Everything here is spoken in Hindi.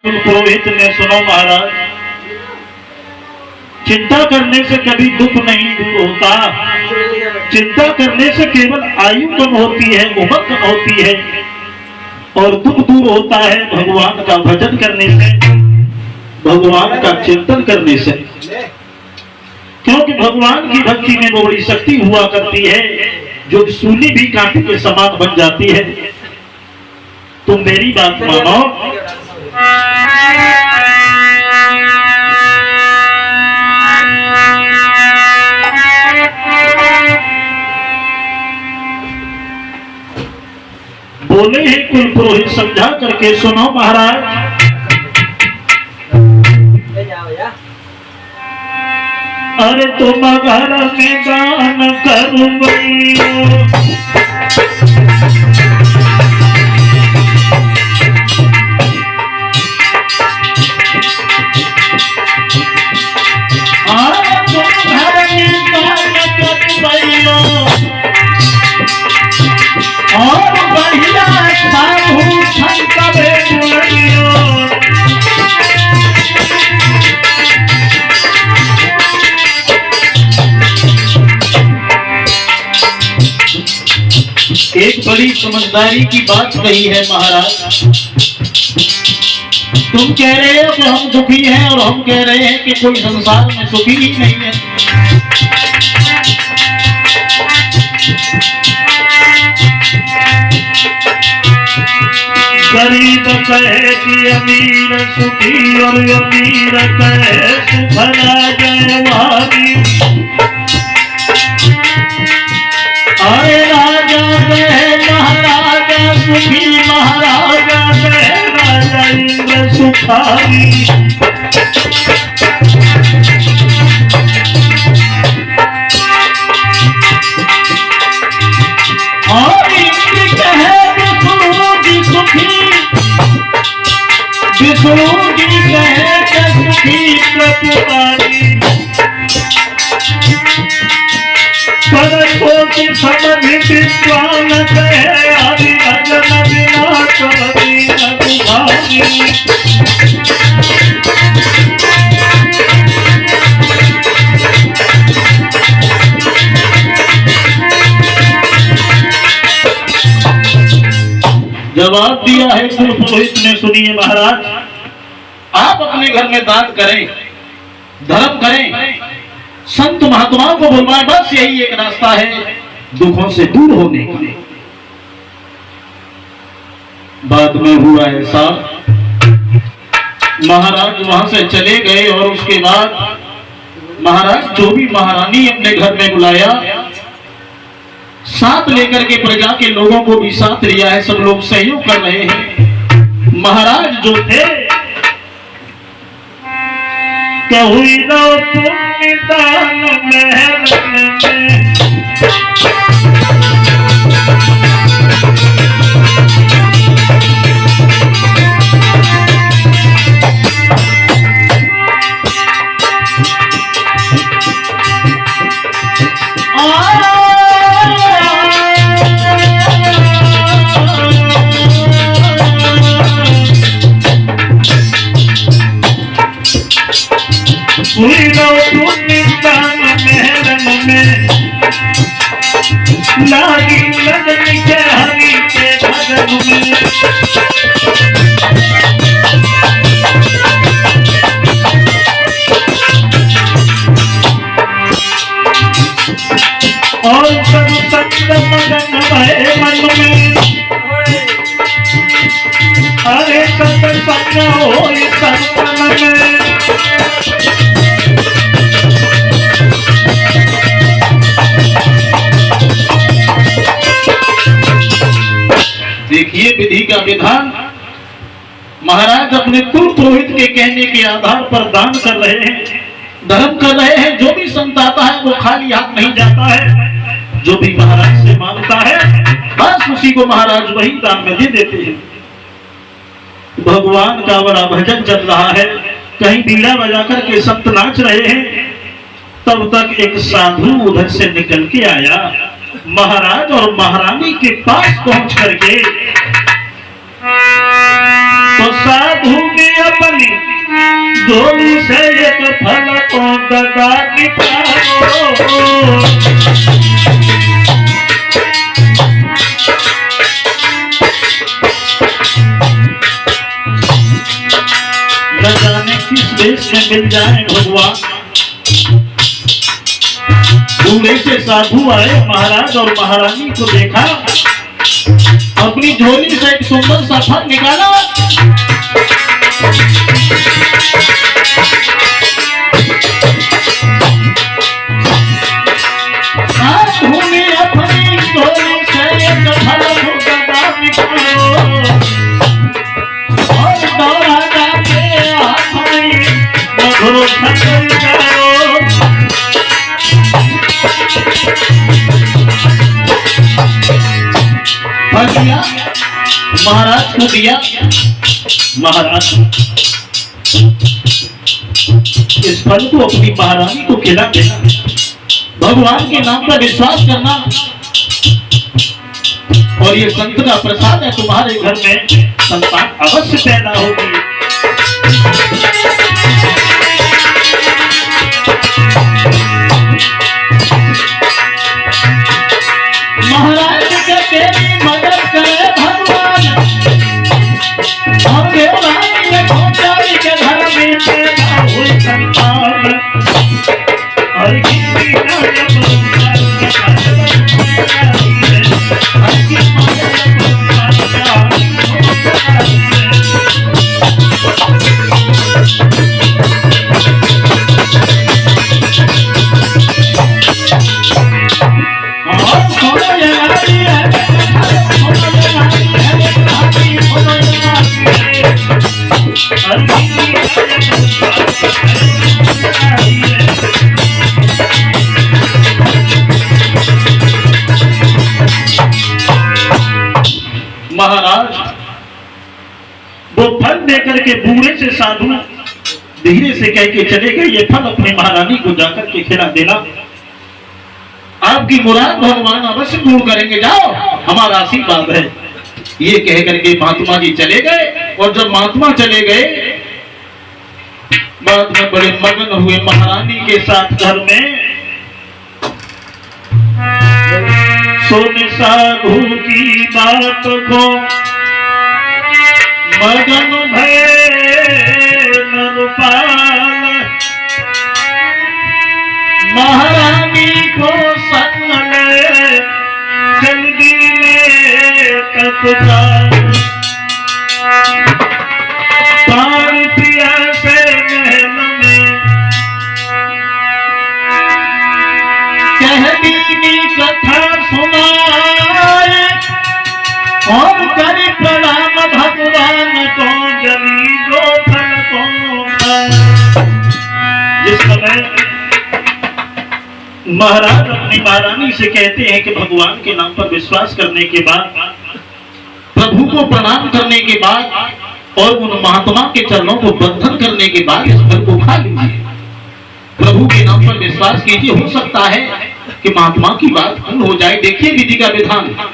पुरोहित ने सुनो महाराज, चिंता करने से कभी दुख नहीं दूर होता। चिंता करने से केवल आयु कम होती है, उम्र कम होती है, और दुख दूर होता है भगवान का भजन करने से, भगवान का चिंतन करने से। क्योंकि भगवान की भक्ति में वो बड़ी शक्ति हुआ करती है जो सूली भी कांटे के समान बन जाती है। तुम मेरी बात मानो, बोले हैं कुल पुरोहित, समझा करके सुनो महाराज। अरे तुम घर में दान करूंगी, और बढ़िया साधु संत एक बड़ी समझदारी की बात कही है महाराज। तुम कह रहे हो कि हम दुखी हैं और हम कह रहे हैं कि कोई संसार में सुखी ही नहीं है। गरीब कहे कि अमीर सुखी और अमीर कहे सुख जय भागी। अरे राजा कहे महाराजा सुखी, महाराजा कहे राजा इंद्र सुखारी। और इंद्र कहे विष्णु जी सुखी, विष्णु जी कहे सुखी प्रतिपाली। की समझ विद्वान कहे हरि भजन बिना कभी न दुभागी। जवाब दिया है कुल पुरोहित ने, सुनिए महाराज। आप अपने घर में दान करें, धर्म करें, संत महात्माओं को बुलवाएं, बस यही एक रास्ता है दुखों से दूर होने का। बाद में हुआ ऐसा, महाराज वहां से चले गए और उसके बाद महाराज जो भी महारानी अपने घर में बुलाया, साथ लेकर के प्रजा के लोगों को भी साथ लिया है। सब लोग सहयोग कर रहे हैं। महाराज जो थे, कहुई नो पुण्य दान महल में, लागी लगन के हरि के भजन में। और सब संत मगन भये मन में, अरे सत्संग होई सत्संग में। देखिए विधि का विधान। महाराज अपने कुल पुरोहित के कहने के आधार पर दान कर रहे हैं, धर्म कर रहे हैं। जो भी संत आता है वो खाली हाथ नहीं जाता है, जो भी महाराज से मांगता है बस उसी को महाराज वही दान में दे देते हैं। भगवान का बड़ा भजन चल रहा है, कहीं बीड़ा बजा करके संत नाच रहे हैं। तब तक एक साधु उधर से निकल के आया। महाराज और महारानी के पास पहुंच करके तो साधु ने दगा निकालो। न जाने किस देश में मिल जाए भगवान। बूढ़े से साधु आए महाराज और महारानी को देखा, अपनी झोली से एक सुंदर सा फल निकाला, अपनी झोली से एक फल निकालो और दौड़ा जाके अपनी मधुर फल निकालो। दिया महाराज को दिया। महाराज इस फल को अपनी महारानी को खिला देना, भगवान के नाम पर विश्वास करना, और ये संत का प्रसाद है, तुम्हारे घर में संतान अवश्य पैदा होगी। महाराज के तेरी मदद करे भगवान, और देवरानी ने खोचारी के घर में पैदा हुई संतान, और किसी का महाराज वो फल देकर के बूढ़े से साधु धीरे से कह के चले गए, ये फल अपनी महारानी को जाकर के खिला देना, आपकी मुराद भगवान अवश्य पूर्ण करेंगे, जाओ हमारा आशीर्वाद है। ये कह करके महात्मा जी चले गए। और जब महात्मा चले गए, बाद में बड़े मगन हुए महारानी के साथ घर में। सुन साधु की बात को मगन भय नरपाल, महारानी को संग ले जल्दी ले तत्काल, प्राण प्रिया से महल में कह दीनी कथा सुनाए, और करी प्रणाम भगवान को जली दो फल को खाए। जिस समय महाराज अपनी महारानी से कहते हैं कि भगवान के नाम पर विश्वास करने के बाद, प्रभु को प्रणाम करने के बाद और उन महात्मा के चरणों को बंधन करने के बाद इस फल को खा लीजिए, प्रभु के नाम पर विश्वास कीजिए, हो सकता है कि महात्मा की बात पूर्ण हो जाए। देखिए विधि का विधान।